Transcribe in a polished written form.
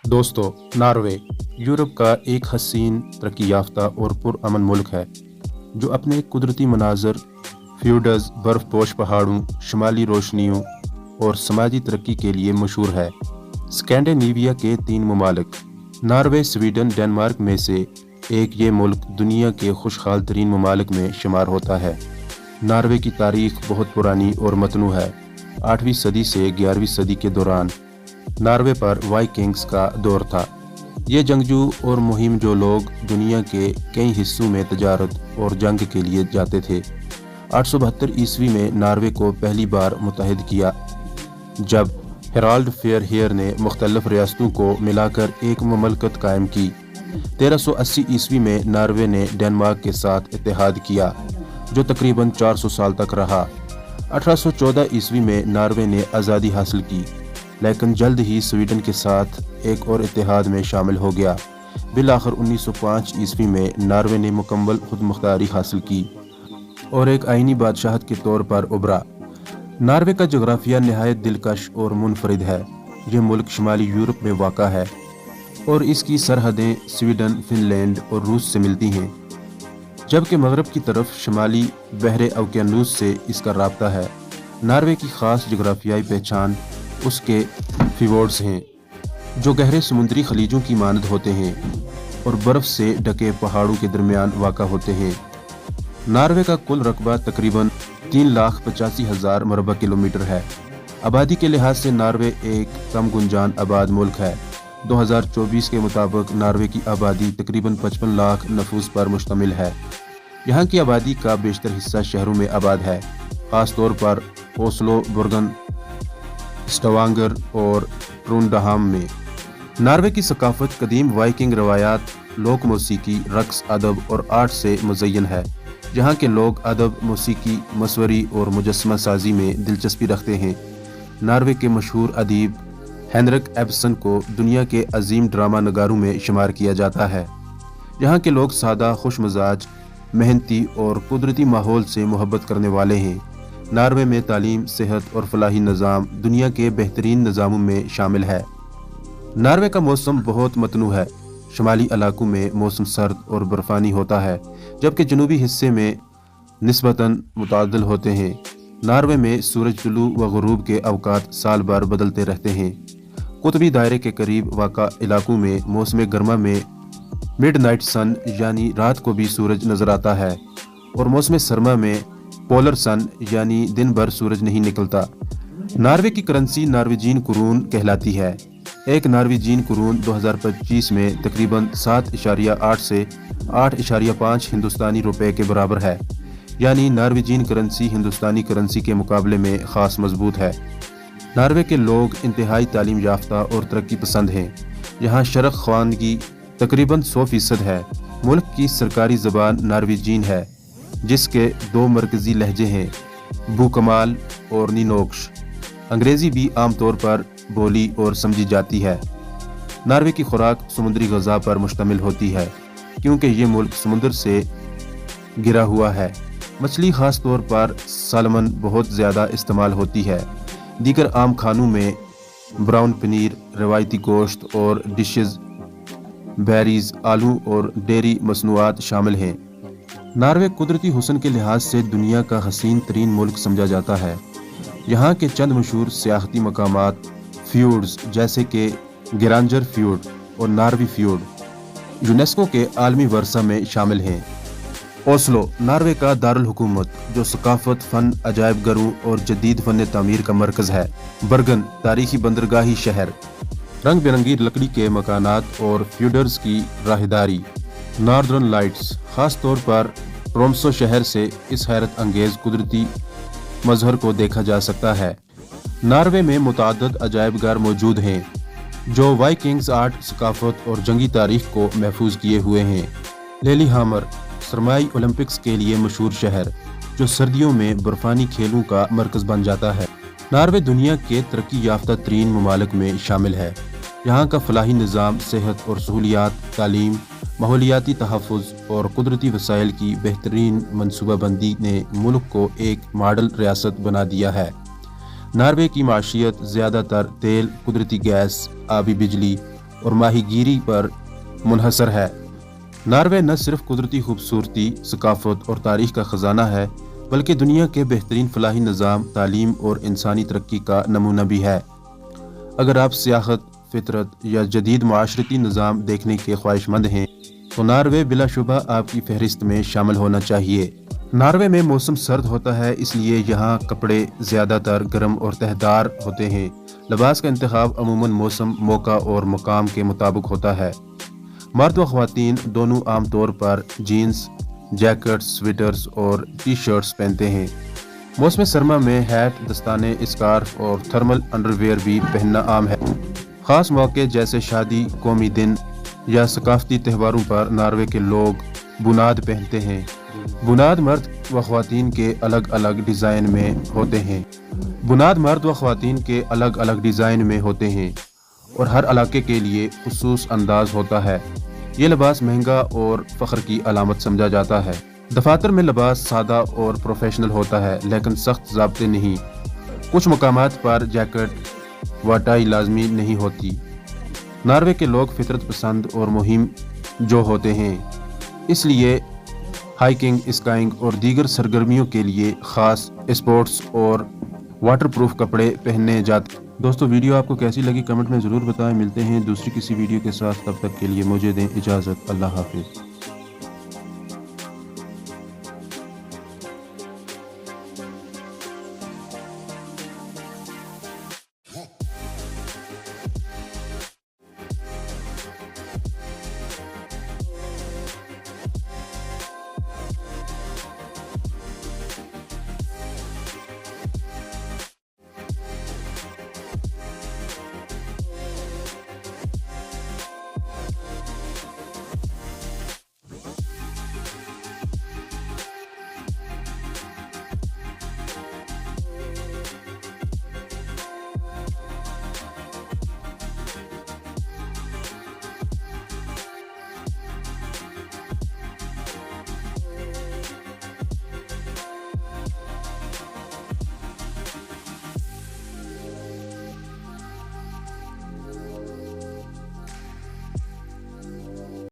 दोस्तों, Norway Europe का एक हसीन, तरक्की याफ्ता और पुरअमन मुल्क है जो अपने कुदरती मनाजर, फ्यूडस, बर्फपोश पहाड़ों, शुमाली रोशनियों और समाजी तरक्की के लिए मशहूर है। स्कैंडिनेविया के 3 ममालिक नॉर्वे, स्वीडन, डेनमार्क में से एक ये मुल्क दुनिया के खुशहाल तरीन ममालिक में शुमार होता है। नॉर्वे की तारीख बहुत पुरानी और मतनू है। 8वीं सदी से 11वीं सदी के दौरान नॉर्वे पर वाइकिंग्स का दौर था। ये जंगजू और मुहिम जो लोग दुनिया के कई हिस्सों में तजारत और जंग के लिए जाते थे। 872 ईस्वी में नॉर्वे को पहली बार मुत्तहिद किया जब हेराल्ड फेयरहेयर ने मुख्तलिफ रियासतों को मिलाकर एक ममलकत कायम की। 1380 ईस्वी में नॉर्वे ने डेनमार्क के साथ इत्तेहाद किया जो तकरीबन 400 साल तक रहा। 1814 ईस्वी में नॉर्वे ने आज़ादी हासिल की, लेकिन जल्द ही स्वीडन के साथ एक और इत्तेहाद में शामिल हो गया। बिलाखिर 1905 ईस्वी में नॉर्वे ने मुकम्मल खुद मुख्तारी हासिल की और एक आइनी बादशाहत के तौर पर उभरा। नॉर्वे का जोग्राफिया नहायत दिलकश और मुनफरिद है। ये मुल्क शुमाली यूरोप में वाक़ा है और इसकी सरहदें स्वीडन, फिनलैंड और रूस से मिलती हैं, जबकि मगरब की तरफ शुमाली बहरे ओकियानूस से इसका राब्ता है। नॉर्वे की ख़ास जोग्राफियाई पहचान उसके फियोर्ड्स हैं जो गहरे समुद्री खलीजों की मानद होते हैं और बर्फ़ से ढके पहाड़ों के दरमियान वाक़ा होते हैं। नॉर्वे का कुल रकबा तकरीबन 3,85,000 मरबा किलोमीटर है। आबादी के लिहाज से नॉर्वे एक कम गुंजान आबाद मुल्क है। 2024 के मुताबिक नॉर्वे की आबादी तकरीबन 55 लाख नफूस पर मुश्तमिल है। यहाँ की आबादी का बेशतर हिस्सा शहरों में आबाद है, ख़ास तौर पर ओस्लो, बर्गन, स्टवांगर और ट्रोंडहाम में। नॉर्वे की सकाफत कदीम वाइकिंग रवायात, लोक मौसीकी, रक्स, अदब और आर्ट से मुज़य्यन है। यहाँ के लोग अदब, मौसीकी, मसवरी और मुजस्समा साजी में दिलचस्पी रखते हैं। नॉर्वे के मशहूर अदीब हेनरिक एब्सन को दुनिया के अजीम ड्रामा नगारों में शुमार किया जाता है। यहाँ के लोग सादा, खुश मिजाज, मेहनती और कुदरती माहौल से मोहब्बत करने वाले हैं। नॉर्वे में तालीम, सेहत और फलाही निज़ाम दुनिया के बेहतरीन निज़ामों में शामिल है। नॉर्वे का मौसम बहुत मतनू है। शुमाली इलाकों में मौसम सर्द और बर्फानी होता है, जबकि जनूबी हिस्से में निस्बतन मुतअद्दिल होते हैं। नॉर्वे में सूरज तुलू व गुरूब के अवकात साल भर बदलते रहते हैं। कुतबी दायरे के करीब वाक़ा इलाकों में मौसम गर्मा में मिडनाइट सन यानी रात को भी सूरज नज़र आता है और मौसम सरमा में पोलर सन यानी दिन भर सूरज नहीं निकलता। नॉर्वे की करेंसी नॉर्वेजियन क्रोन कहलाती है। एक नॉर्वेजियन क्रोन 2025 में तकरीबन 7.8 से 8.5 हिंदुस्तानी रुपए के बराबर है, यानी नॉर्वेजियन करेंसी हिंदुस्तानी करेंसी के मुकाबले में ख़ास मजबूत है। नॉर्वे के लोग इंतहाई तालीम याफ्ता और तरक्की पसंद हैं। यहाँ शरक़ ख़वानगी तकरीबन 100% है। मुल्क की सरकारी ज़बान नॉर्वेजियन है, जिसके 2 मरकज़ी लहजे हैं, बूकमाल और निनोक्श। अंग्रेज़ी भी आमतौर पर बोली और समझी जाती है। नॉर्वे की खुराक समुद्री ग़ज़ा पर मुश्तमिल होती है, क्योंकि ये मुल्क समुद्र से घिरा हुआ है। मछली, ख़ास तौर पर सालमन, बहुत ज़्यादा इस्तेमाल होती है। दीगर आम खानों में ब्राउन पनीर, रवायती गोश्त और डिशेज़, बेरीज, आलू और डेयरी मसनूआत शामिल हैं। नॉर्वे कुदरती हुस्न के लिहाज से दुनिया का हसीन तरीन मुल्क समझा जाता है। यहाँ के चंद मशहूर सियाहती मकामात फ्यूर्ड्स जैसे कि गिरांजर फ्यूर्ड और नॉर्वी फ्यूर्ड यूनेस्को के आलमी वर्सा में शामिल हैं। ओस्लो नॉर्वे का दारुल हुकूमत जो सकाफत, फ़न, अजायब घरों और जदीद फ़न तामीर का मरकज़ है। बर्गन तारीखी बंदरगाही शहर, रंग बिरंगी लकड़ी के मकानात और फ्यूडर्स की राहदारी। नॉर्दर्न लाइट्स ख़ास तौर पर ट्रोम्सो शहर से इस हैरत अंगेज़ कुदरती मज़हर को देखा जा सकता है। नॉर्वे में मुतअद्दिद अजायबगार मौजूद हैं जो वाइकिंग्स आर्ट, सकाफत और जंगी तारीख को महफूज किए हुए हैं। लेलीहामर सरमाई ओलंपिक्स के लिए मशहूर शहर जो सर्दियों में बर्फानी खेलों का मरकज़ बन जाता है। नॉर्वे दुनिया के तरक्की याफ्ता तरीन ममालिक में शामिल है। यहाँ का फलाही निज़ाम, सेहत और सहूलियात, तालीम, माहौलियाती तहफ़्फ़ुज़ और कुदरती वसाइल की बेहतरीन मनसूबाबंदी ने मुल्क को एक मॉडल रियासत बना दिया है। नॉर्वे की माशियत ज़्यादातर तेल, कुदरती गैस, आबी बिजली اور ماہی گیری پر منحصر ہے۔ ناروے نہ صرف قدرتی خوبصورتی، ثقافت اور تاریخ کا خزانہ ہے، بلکہ دنیا کے بہترین فلاحی نظام، تعلیم اور انسانی ترقی کا نمونہ بھی ہے۔ اگر آپ سیاحت، فطرت یا جدید معاشرتی نظام دیکھنے کے خواہش مند ہیں تو ناروے بلا شبہ آپ کی فہرست میں شامل ہونا چاہیے۔ ناروے میں موسم سرد ہوتا ہے، اس لیے یہاں کپڑے زیادہ تر گرم اور تہہ دار ہوتے ہیں۔ لباس کا انتخاب عموماً موسم، موقع اور مقام کے مطابق ہوتا ہے۔ مرد و خواتین دونوں عام طور پر جینز، جیکٹس، سویٹرز اور ٹی شرٹس پہنتے ہیں۔ موسم سرما میں ہیٹ، دستانے، اسکارف اور تھرمل انڈرویئر بھی پہننا عام ہے۔ خاص موقع جیسے شادی، قومی دن یا ثقافتی تہواروں پر ناروے کے لوگ بناد پہنتے ہیں۔ بناد مرد و خواتین کے الگ الگ ڈیزائن میں ہوتے ہیں۔ بناد مرد و خواتین کے الگ الگ ڈیزائن میں ہوتے ہیں اور ہر علاقے کے لیے خصوص انداز ہوتا ہے۔ یہ لباس مہنگا اور فخر کی علامت سمجھا جاتا ہے۔ دفاتر میں لباس سادہ اور پروفیشنل ہوتا ہے، لیکن سخت ضابطے نہیں۔ کچھ مقامات پر جیکٹ و ٹائی لازمی نہیں ہوتی۔ ناروے کے لوگ فطرت پسند اور مہم جو ہوتے ہیں، اس لیے ہائکنگ، اسکائنگ اور دیگر سرگرمیوں کے لیے خاص اسپورٹس اور واٹر پروف کپڑے پہنے جاتے ہیں۔ دوستو، ویڈیو آپ کو کیسی لگی کمنٹ میں ضرور بتائیں۔ ملتے ہیں دوسری کسی ویڈیو کے ساتھ، تب تک کے لیے مجھے دیں اجازت۔ اللہ حافظ۔